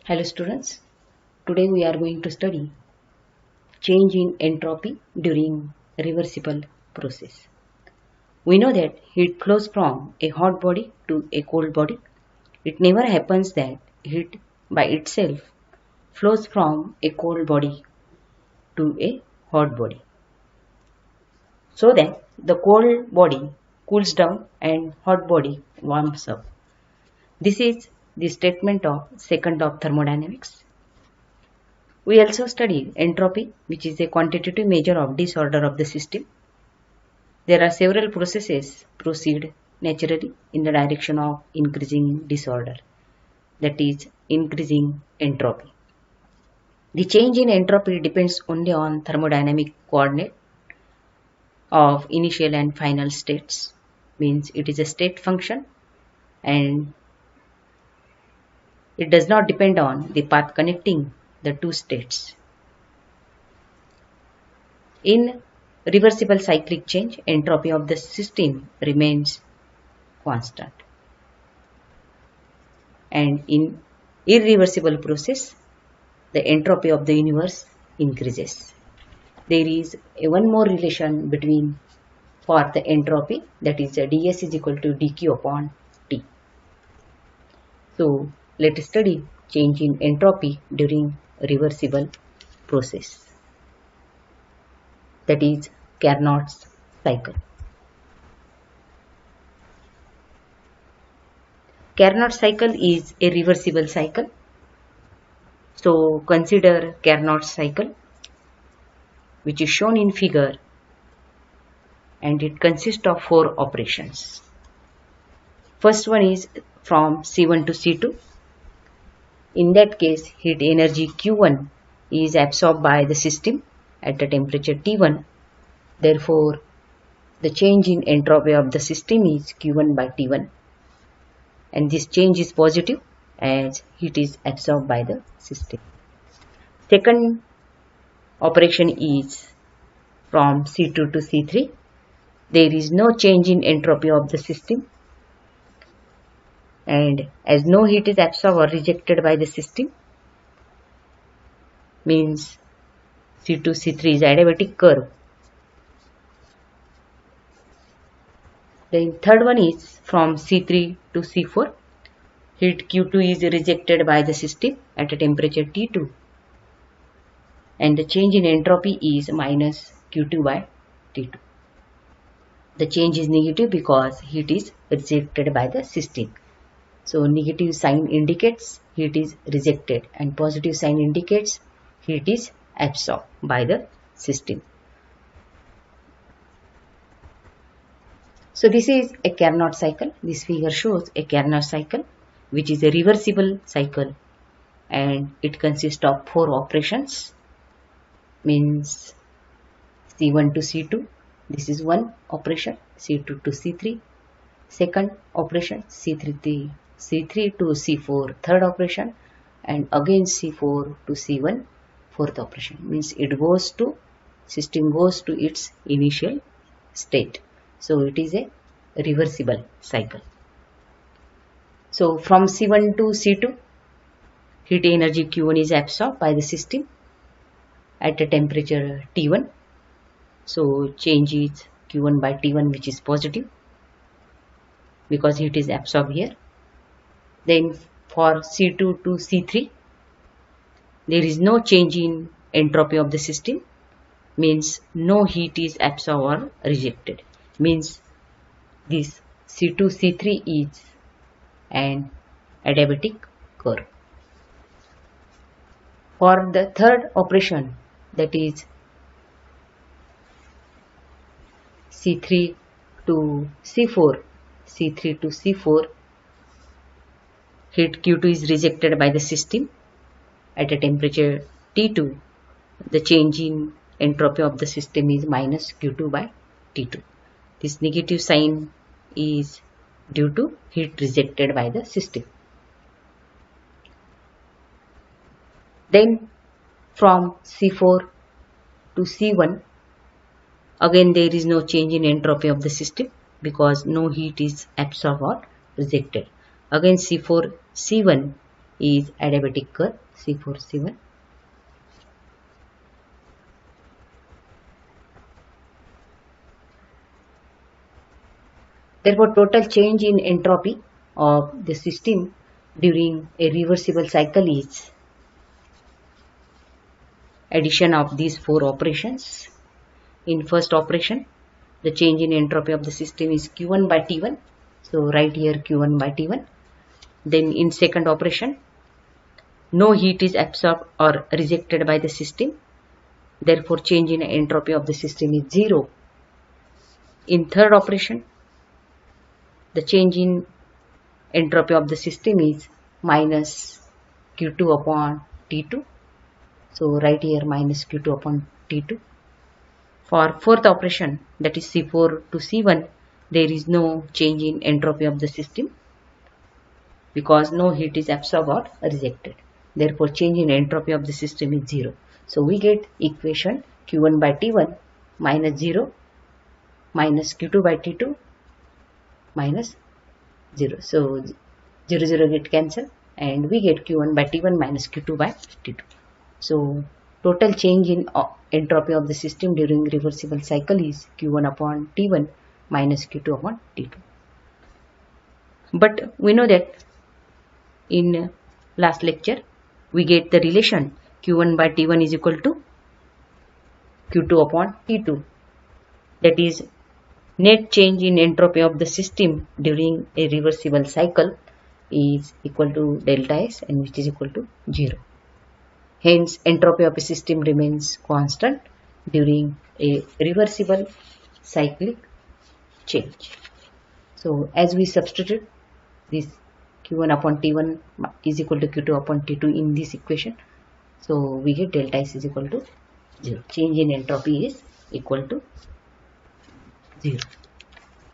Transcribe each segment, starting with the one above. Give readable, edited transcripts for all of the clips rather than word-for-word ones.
Hello students, today we are going to study change in entropy during reversible process. We know that heat flows from a hot body to a cold body. It never happens that heat by itself flows from a cold body to a hot body. So that the cold body cools down and hot body warms up. This is the statement of second of thermodynamics. We also studied entropy, which is a quantitative measure of disorder of the system. There are several processes proceed naturally in the direction of increasing disorder, that is, increasing entropy. The change in entropy depends only on thermodynamic coordinate of initial and final states, means it is a state function and it does not depend on the path connecting the two states. In reversible cyclic change, entropy of the system remains constant. And in irreversible process, the entropy of the universe increases. There is one more relation between for the entropy, that is ds is equal to dq upon t. So let us study change in entropy during reversible process, that is Carnot's cycle. Carnot cycle is a reversible cycle. So consider Carnot cycle, which is shown in figure, and it consists of 4 operations. First one is from C1 to C2. In that case, heat energy Q1 is absorbed by the system at a temperature T1. Therefore, the change in entropy of the system is Q1 by T1. And this change is positive as heat is absorbed by the system. Second operation is from C2 to C3. There is no change in entropy of the system, and as no heat is absorbed or rejected by the system, means C2 C3 is adiabatic curve. Then third one is from C3 to C4. Heat Q2 is rejected by the system at a temperature T2, and the change in entropy is minus Q2 by T2. The change is negative because heat is rejected by the system. So negative sign indicates heat is rejected and positive sign indicates heat is absorbed by the system. So this is a Carnot cycle. This figure shows a Carnot cycle, which is a reversible cycle, and it consists of 4 operations, means C1 to C2. This is one operation. C2 to C3. Second operation, C3 to C4, third operation, and again C4 to C1, fourth operation. Means it goes to, system goes to its initial state. So it is a reversible cycle. So from C1 to C2, heat energy Q1 is absorbed by the system at a temperature T1. So change is Q1 by T1, which is positive because heat is absorbed here. Then for C2 to C3, there is no change in entropy of the system, means no heat is absorbed or rejected, means this C2 C3 is an adiabatic curve. For the third operation, that is C3 to C4, C3 to C4, heat Q2 is rejected by the system at a temperature T2. The change in entropy of the system is minus Q2 by T2. This negative sign is due to heat rejected by the system. Then from C4 to C1, again there is no change in entropy of the system because no heat is absorbed or rejected. Again C4 C1, is adiabatic curve C4 C1. Therefore, total change in entropy of the system during a reversible cycle is addition of these four operations. In first operation, the change in entropy of the system is Q1 by T1. So write here Q1 by T1. Then in second operation, no heat is absorbed or rejected by the system. Therefore, change in entropy of the system is 0. In third operation, the change in entropy of the system is minus Q2 upon T2. So write here minus Q2 upon T2. For fourth operation, that is C4 to C1, there is no change in entropy of the system because no heat is absorbed or rejected. Therefore, change in entropy of the system is 0. So we get equation Q1 by T1 minus 0 minus Q2 by T2 minus 0. So 0 0 get cancelled and we get Q1 by T1 minus Q2 by T2. So total change in entropy of the system during reversible cycle is Q1 upon T1 minus Q2 upon T2. But we know that in last lecture we get the relation Q1 by T1 is equal to Q2 upon T2. That is net change in entropy of the system during a reversible cycle is equal to delta S and which is equal to 0. Hence, entropy of a system remains constant during a reversible cyclic change. So, as we substitute this Q1 upon T1 is equal to Q2 upon T2 in this equation, so we get delta S is equal to 0. Change in entropy is equal to 0.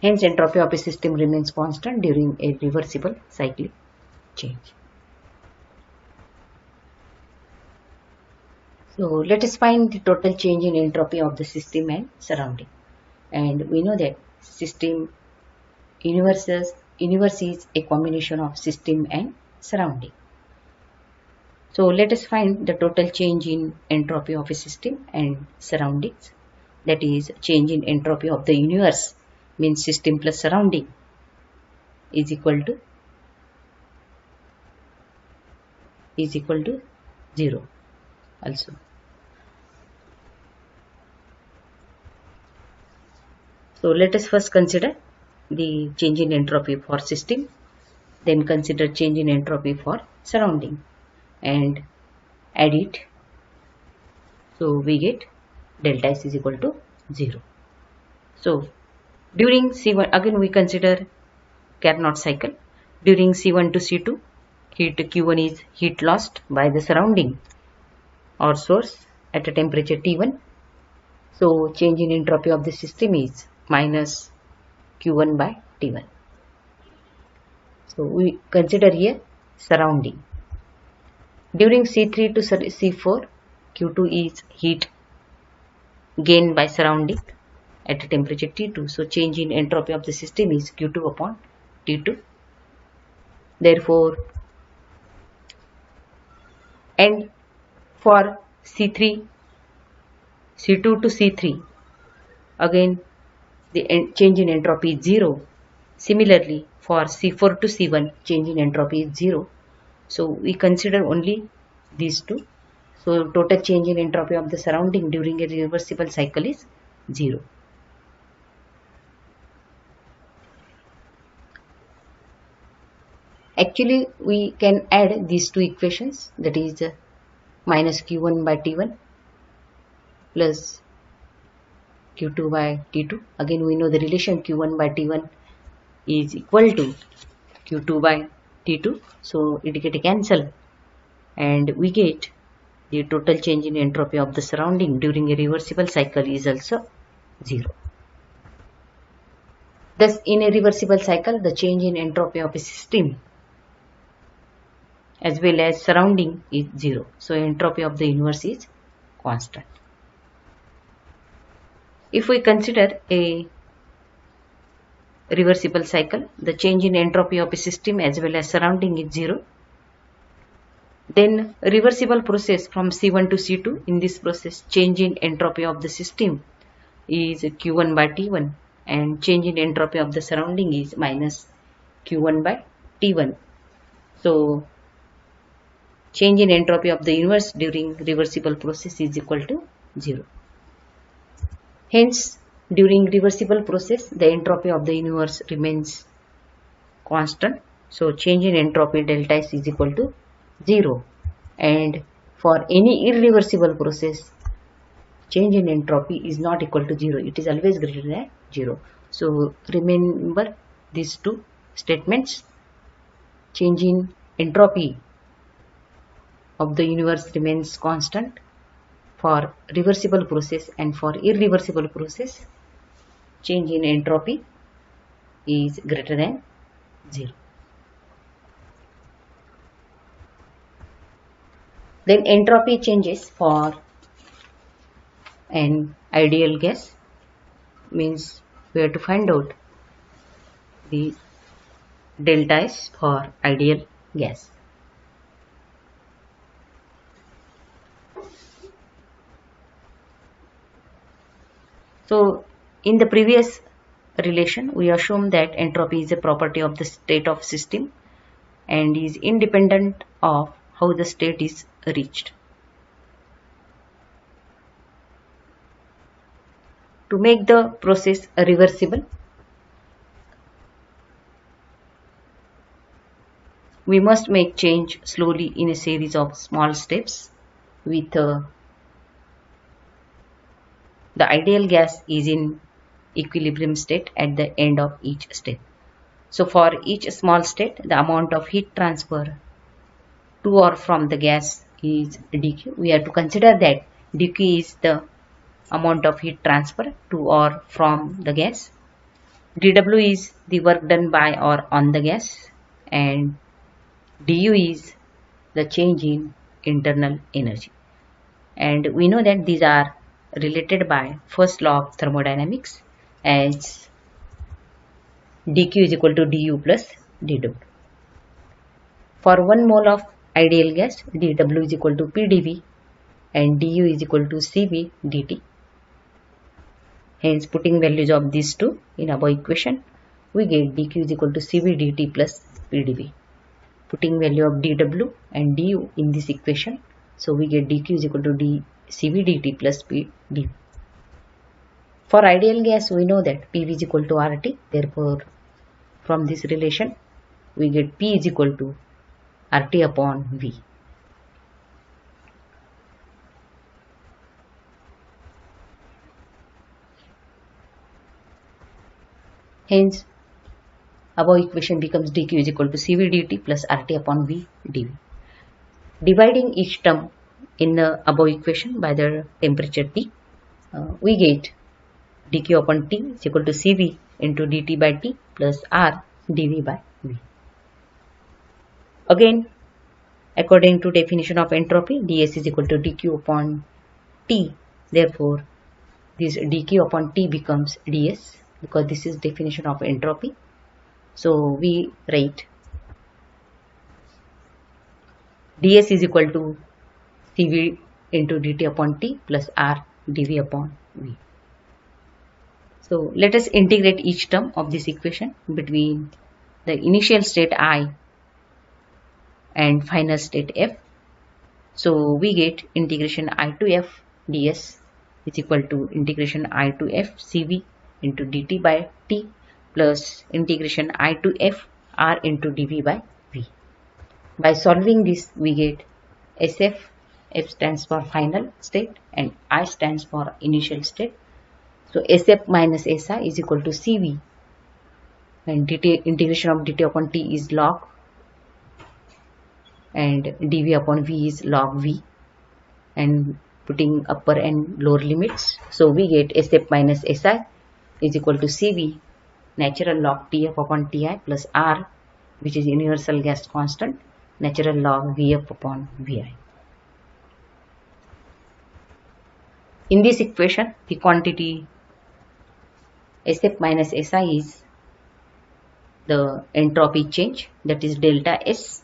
Hence, entropy of a system remains constant during a reversible cyclic change. So let us find the total change in entropy of the system and surrounding. And we know that universe is a combination of system and surrounding. So let us find the total change in entropy of a system and surroundings. That is change in entropy of the universe means system plus surrounding is equal to 0 also. So let us first consider the change in entropy for system, then consider change in entropy for surrounding and add it. So we get delta S is equal to 0. So during C1, again we consider Carnot cycle. During C1 to C2, heat Q1 is heat lost by the surrounding or source at a temperature T1. So change in entropy of the system is minus Q1 by T1. So we consider here surrounding. During C3 to C4, Q2 is heat gained by surrounding at a temperature T2. So change in entropy of the system is Q2 upon T2. Therefore, and for C2 to C3, again the change in entropy is 0. Similarly, for C4 to C1, change in entropy is 0. So we consider only these two. So total change in entropy of the surrounding during a reversible cycle is 0. Actually, we can add these two equations, that is minus Q1 by T1 plus Q2 by T2. Again, we know the relation Q1 by T1 is equal to Q2 by T2. So it get cancelled and we get the total change in entropy of the surrounding during a reversible cycle is also 0. Thus, in a reversible cycle, the change in entropy of a system as well as surrounding is 0. So entropy of the universe is constant. If we consider a reversible cycle, the change in entropy of a system as well as surrounding is 0. Then reversible process from C1 to C2. In this process, change in entropy of the system is Q1 by T1 and change in entropy of the surrounding is minus Q1 by T1. So change in entropy of the universe during reversible process is equal to 0. Hence, during reversible process, the entropy of the universe remains constant. So change in entropy delta S is equal to 0. And for any irreversible process, change in entropy is not equal to 0. It is always greater than 0. So remember these two statements. Change in entropy of the universe remains constant for reversible process, and for irreversible process, change in entropy is greater than 0. Then entropy changes for an ideal gas, means we have to find out the delta S for ideal gas. So in the previous relation, we have shown that entropy is a property of the state of system and is independent of how the state is reached. To make the process reversible, we must make change slowly in a series of small steps with the ideal gas is in equilibrium state at the end of each step. So for each small state, the amount of heat transfer to or from the gas is dq. We have to consider that dq is the amount of heat transfer to or from the gas. dw is the work done by or on the gas, and du is the change in internal energy. And we know that these are related by first law of thermodynamics as dq is equal to du plus dw. For 1 mole of ideal gas, dw is equal to pdv and du is equal to cv dt. Hence, putting values of these two in above equation, we get dq is equal to cv dt plus pdv. Putting value of dw and du in this equation, so we get dq is equal to cv dt plus pdv. For ideal gas, we know that PV is equal to RT. Therefore, from this relation, we get P is equal to RT upon V. Hence, above equation becomes dq is equal to cv dt plus RT upon V dV. Dividing each term in the above equation by the temperature T, we get dq upon T is equal to cv into dt by T plus R dV by V. Again, according to definition of entropy, ds is equal to dq upon T. Therefore, this dq upon T becomes ds because this is definition of entropy. So we write ds is equal to cv into dt upon T plus R dV upon V. So let us integrate each term of this equation between the initial state I and final state F. So we get integration I to F ds is equal to integration I to F cv into dt by T plus integration I to F R into dV by V. By solving this, we get SF. F stands for final state and I stands for initial state. So SF minus SI is equal to CV, and integration of dt upon T is log and dV upon V is log V, and putting upper and lower limits. So we get SF minus SI is equal to CV natural log TF upon TI plus R, which is universal gas constant, natural log VF upon VI. In this equation, the quantity SF minus SI is the entropy change, that is delta S,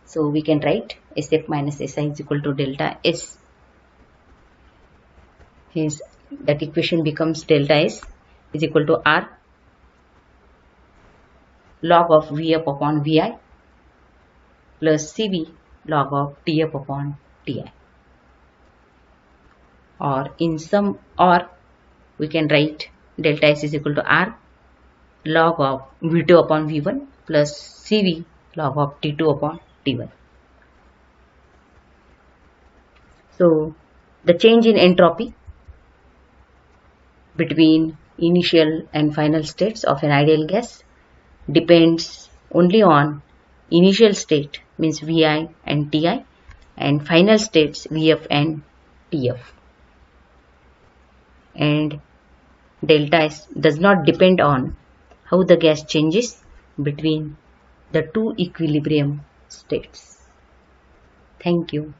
So we can write Sf minus Si is equal to delta S. Hence that equation becomes delta S is equal to R log of Vf upon Vi plus Cv log of Tf upon Ti. Or we can write delta S is equal to R log of V2 upon V1 plus Cv log of T2 upon T1. So the change in entropy between initial and final states of an ideal gas depends only on initial state, means Vi and Ti, and final states Vf and Tf. And delta S does not depend on how the gas changes between the two equilibrium states. Thank you.